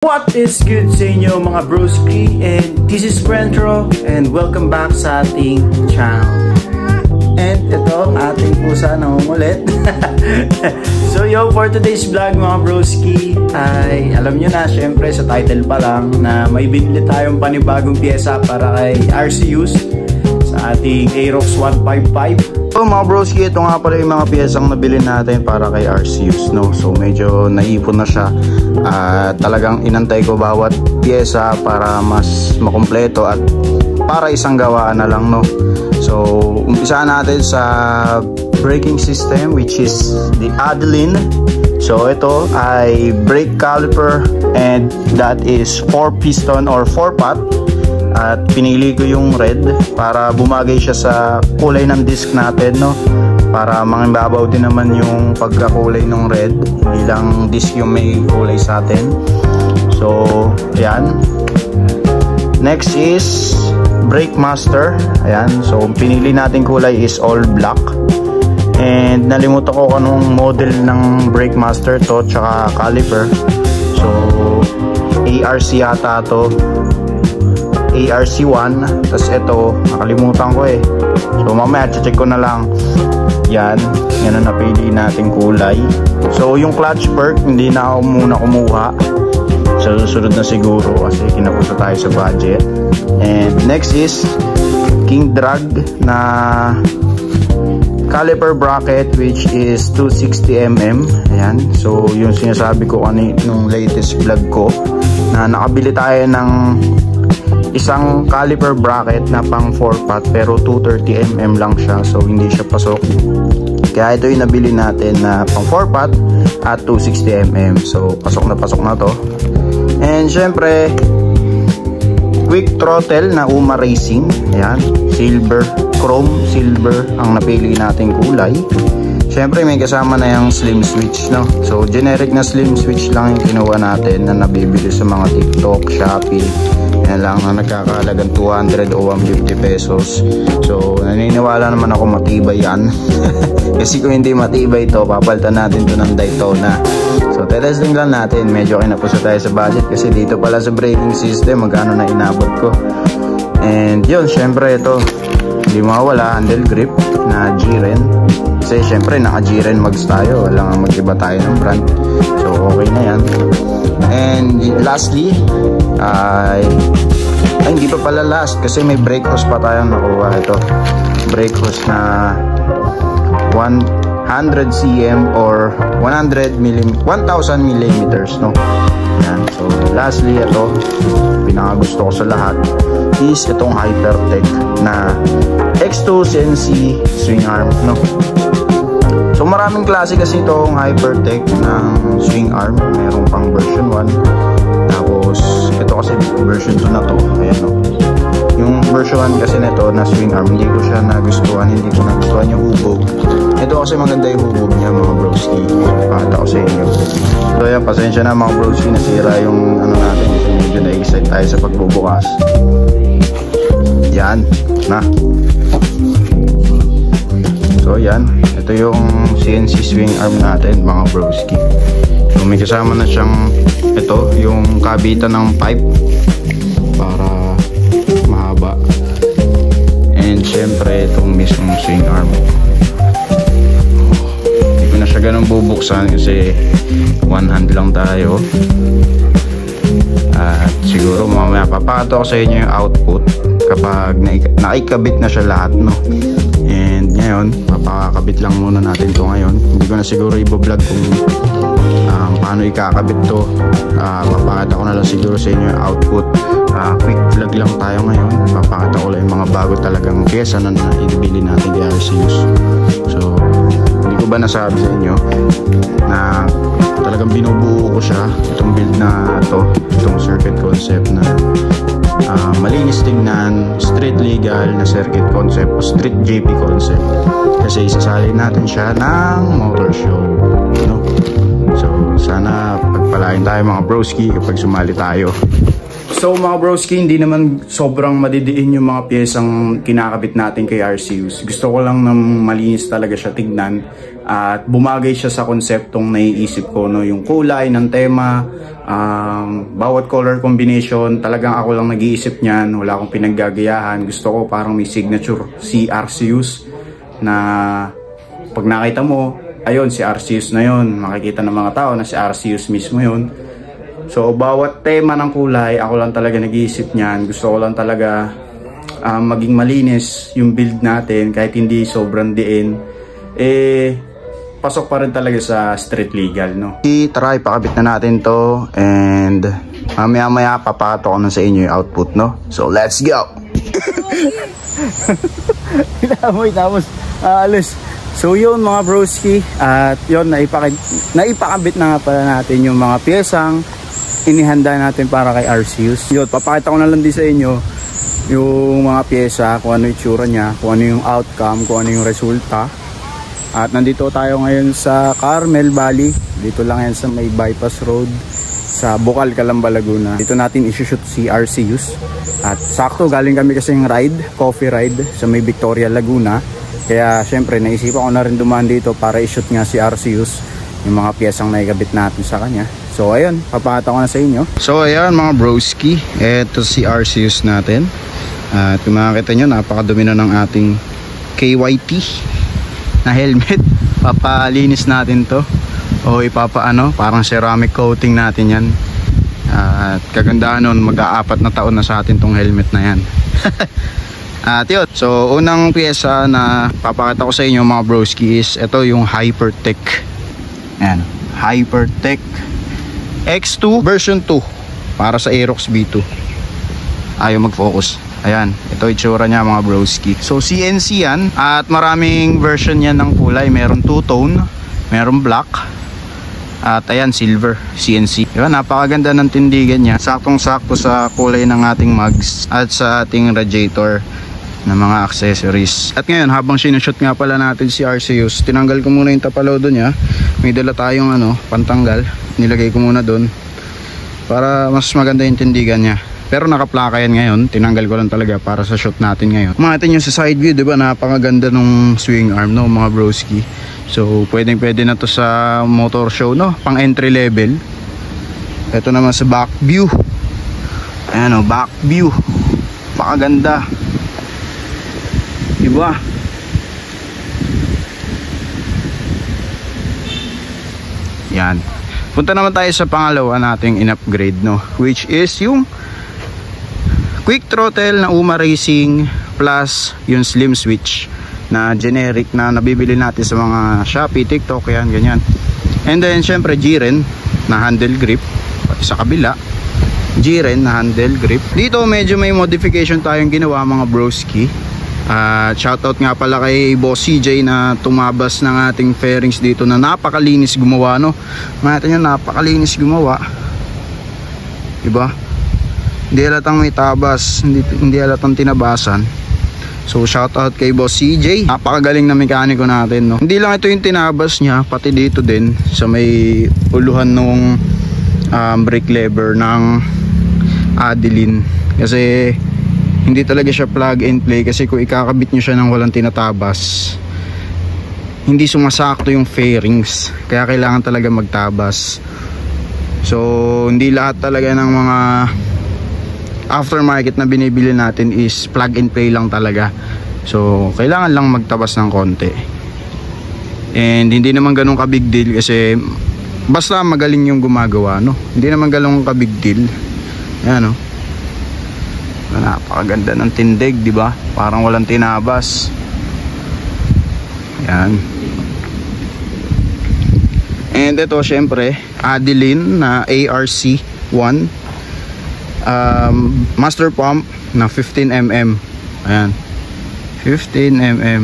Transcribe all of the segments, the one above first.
What is good sa inyo mga broski, and this is Brentro and welcome back sa ating channel. And ito ang ating pusa na umulit. So yo, for today's vlog mga broski ay alam nyo na, syempre sa title pa lang na may binili tayong panibagong pyesa para kay RCUs sa ating Aerox 155. So mga broski, ito nga pala yung mga piyesang nabili natin para kay RCUs, no? So medyo naipon na siya at talagang inantay ko bawat piyesa para mas makumpleto at para isang gawaan na lang, no? So umpisahan natin sa braking system, which is the Adeline. So ito ay brake caliper and that is 4 piston or 4 pot. At pinili ko yung red para bumagay siya sa kulay ng disc natin, no? Para mangibabaw din naman yung pagkakulay ng red, hindi lang disc yung may kulay sa atin. So ayan. Next is brake master. Ayan, so pinili natin kulay is all black. And nalimutan ko anong model ng brake master to, tsaka caliper. So ARC yata to, ARC1. Tapos ito nakalimutan ko eh, so mamaya check ko na lang. Yan ang napili nating kulay. So yung clutch perk hindi na ako muna kumuha, sa susunod na siguro kasi kinapusa tayo sa budget. And next is king drag na caliper bracket, which is 260mm. Ayan, so yung sinasabi ko nung latest vlog ko na nakabili tayo ng isang caliper bracket na pang 4 pot pero 230mm lang siya, so hindi siya pasok. Kaya ito yung nabili natin na pang 4 pot at 260mm, so pasok na to. And syempre quick throttle na UMA Racing. Ayan, silver, chrome silver ang napili nating kulay. Syempre may kasama na yung slim switch, no? So generic na slim switch lang yung kinuha natin na nabibili sa mga TikTok, Shopee. Yan lang na nagkakahalagang 200 o 150 pesos. So naniniwala naman ako matibay yan. Kasi kung hindi matibay ito, papalitan natin ito ng Daytona. So testing lang natin, medyo kinapusa tayo sa budget kasi dito pala sa braking system magkano na inabot ko. And yun, syempre ito hindi mawala, handle grip na G-Ren. Kasi syempre naka G-Ren mags tayo, wala nga mag-iba tayo ng brand. So okay na yan. And lastly ay hindi pa pala last kasi may brake hose pa tayong nakuha. Ito brake hose na 100 cm or 1000 millimeters, no? Yan. So lastly, ito pinakagusto ko sa lahat is itong Hypertech na X2 CNC swing arm, no? So maraming klase kasi itong Hypertech ng swing arm. Merong pang version 1, tapos ito kasi version 2 na to. Ayan, no? Yung version 1 kasi nito na swing arm, hindi ko siya nagustuhan. Hindi ko nagustuhan yung hubog. Ito kasi maganda yung hubog niya mga broski. Pakita ko sa inyo. So yan, pasensya na mga broski, nasira yung ano natin. Medyo na-excite tayo sa pagbubukas. Yan na. So yan, ito yung CNC swing arm natin mga broski. So may kasama na siyang ito, yung kabitan ng pipe para mahaba. And syempre itong mismong swing arm. Hindi ko na siya ganun bubuksan kasi one hand lang tayo. At siguro mamaya papakita ko sa inyo yung output kapag naikabit na siya lahat, no? And ngayon papakabit lang muna natin to ngayon. Hindi ko na siguro i-vlog kung paano ikakabit to. Papakita ko na lang siguro sa inyo yung output. Quick vlog lang tayo ngayon. Papakita ko lang yung mga bago talagang pyesa na inibili natin kay RCUs. So hindi ko ba nasabi sa inyo na talagang binubuo ko siya, itong build na to, itong circuit concept na malinis tingnan, street legal na circuit concept o street JP concept, kasi isasalin natin siya ng motor show, no? So sana pagpalain tayo mga broski kapag sumali tayo. So mga broski, hindi naman sobrang madidiin yung mga piyesang kinakabit natin kay RCUs. Gusto ko lang na malinis talaga siya tignan at bumagay siya sa konseptong naiisip ko, no? Yung kulay ng tema, bawat color combination, talagang ako lang nag-iisip niyan, wala akong pinaggagayahan. Gusto ko parang may signature si RCUs na pag nakita mo, ayun si RCUs na yun, makikita ng mga tao na si RCUs mismo yun. So bawat tema ng kulay, ako lang talaga nag-iisip niyan. Gusto ko lang talaga maging malinis yung build natin kahit hindi sobrang diin. Pasok pa rin talaga sa street legal, no? Tara, ipakabit na natin to and mamaya papato ko na sa inyo yung output, no? So let's go! Inamoy tapos alis. So yun mga broski, at yun naipakabit na nga pala natin yung mga piyesang inihanda natin para kay RCUs. Yun, papakita ko na lang din sa inyo yung mga pyesa, kung ano yung tsura niya, kung ano yung outcome, kung ano yung resulta. At nandito tayo ngayon sa Carmel Valley. Dito lang yan sa may bypass road sa Bocal, Calamba, Laguna. Dito natin isushoot si RCUs. At sakto galing kami kasing coffee ride sa may Victoria, Laguna. Kaya syempre naisipan ko na rin dumaan dito para ishoot nga si RCUs, yung mga piyesang naikabit natin sa kanya. So ayun, papakita ko na sa inyo. So ayan mga broski, eto si RCUs natin. At kung makakita nyo, napakadumi na ng ating KYT na helmet. Papalinis natin to, o ipapaano, parang ceramic coating natin yan. At kagandahan nun, mag-aapat na taon na sa atin tong helmet na yan. At yun, so unang pyesa na papakita ko sa inyo mga broski is ito yung Hypertech. Ayan, Hypertech X2 version 2 para sa Aerox B2. Ayaw mag-focus. Ayan, ito itsura niya mga broski. So CNC yan, at maraming version yan ng kulay. Meron two-tone, meron black, at ayan silver CNC. Ayan, napakaganda ng tindigan niya. Saktong-sakto sa kulay ng ating mugs at sa ating radiator na mga accessories. At ngayon, habang sinushoot nga pala natin si RCUs, tinanggal ko muna yung tapalodo niya. May dala tayong pantanggal. Nilagay ko muna doon para mas maganda yung tindigan niya. Pero nakaplaka yan ngayon. Tinanggal ko lang talaga para sa shoot natin ngayon. Makita nyo sa side view, diba? Napakaganda nung swing arm, no, mga broski. So pwede na to sa motor show, no? Pang entry level. Ito naman sa back view. Ayan, back view. Napakaganda, diba? Yan. Punta naman tayo sa pangalawa nating in-upgrade, no? Which is yung quick throttle na UMA Racing plus yung slim switch na generic na nabibili natin sa mga Shopee, TikTok, yan, ganyan. And then syempre G-Ren na handle grip. Sa kabila G-Ren na handle grip. Dito medyo may modification tayong ginawa mga broski. Shoutout nga pala kay Boss CJ na tumabas ng ating fairings dito na napakalinis gumawa, no? Makita nyo, napakalinis gumawa, diba? Hindi halatang may tabas, hindi halatang tinabasan. So shoutout kay Boss CJ, napakagaling na mekaniko natin, no? Hindi lang ito yung tinabas niya, pati dito din sa may uluhan nung brake lever ng Adeline. Kasi hindi talaga siya plug and play, kasi kung ikakabit nyo siya ng walang tinatabas, hindi sumasakto yung fairings, kaya kailangan talaga magtabas. So hindi lahat talaga ng mga aftermarket na binibili natin is plug and play lang talaga. So kailangan lang magtabas ng konti. And hindi naman ganun ka big deal, kasi basta magaling yung gumagawa, no? Hindi naman ganun ka big deal. Ayan, no? Napakaganda ng tindig, di ba? Parang walang tinabas. Yan. And ito syempre Adeline na ARC1 master pump na 15mm. Ayan, 15mm.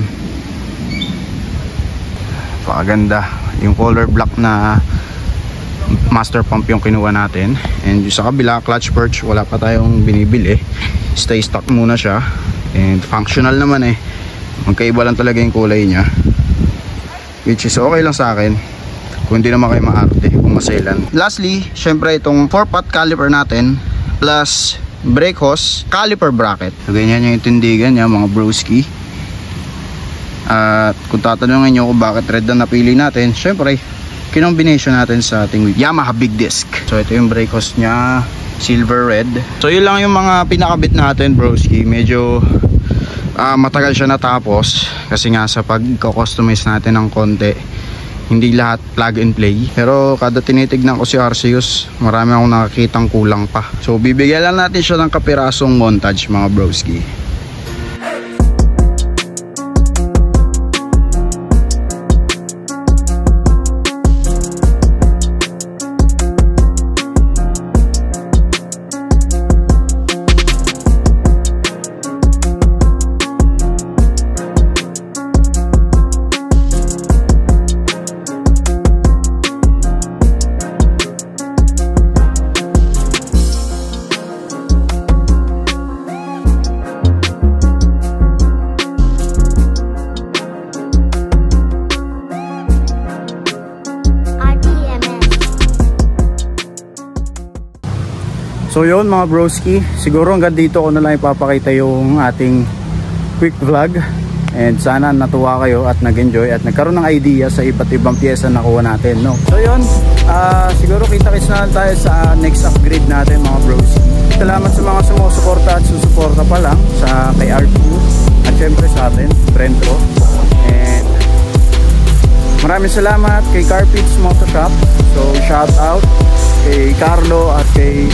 Napakaganda. Yung color black na master pump yung kinuha natin. And yung sa kabila, clutch perch, wala pa tayong binibili, stay stock muna siya. And functional naman magkaiba lang talaga yung kulay nya, which is okay lang sa akin kung hindi naman kayo maarte kung masailan. Lastly, syempre itong 4-pot caliper natin, plus brake hose, caliper bracket. So ganyan yung tindigan niya mga broski. At kung tatanungin nyo kung bakit red na napili natin, syempre kinombination natin sa ating Yamaha big disc. So ito yung brake hose nya, silver red. So yun lang yung mga pinakabit natin broski. Medyo matagal siya natapos kasi nga sa pag-customize natin ng konti, hindi lahat plug and play. Pero kada tinitignan ko si Arceus, marami akong nakakitang kulang pa. So bibigyan lang natin siya ng kapirasong montage mga broski. So yun mga broski, siguro hanggang dito ko na lang ipapakita yung ating quick vlog. And sana natuwa kayo at nag-enjoy at nagkaroon ng idea sa iba't ibang pyesa na nakuha natin, no? So yun, siguro kita-kits na lang tayo sa next upgrade natin mga broski. Salamat sa mga sumusuporta at susuporta pa lang sa kay RTU at syempre sa atin, Brentro. And maraming salamat kay Carpets Moto Shop. So shout out kay Carlo at kay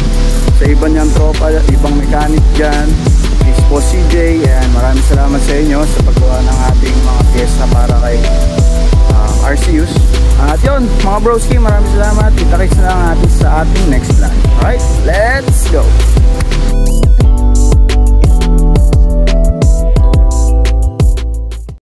sa iba niyang tropa, ibang mechanic dyan, kay Boss CJ. And maraming salamat sa inyo sa paggawa ng ating mga pyesa para kay Arceus. At yun mga broski, maraming salamat. Kita-kits na lang natin sa ating next vlog. Alright, let's go!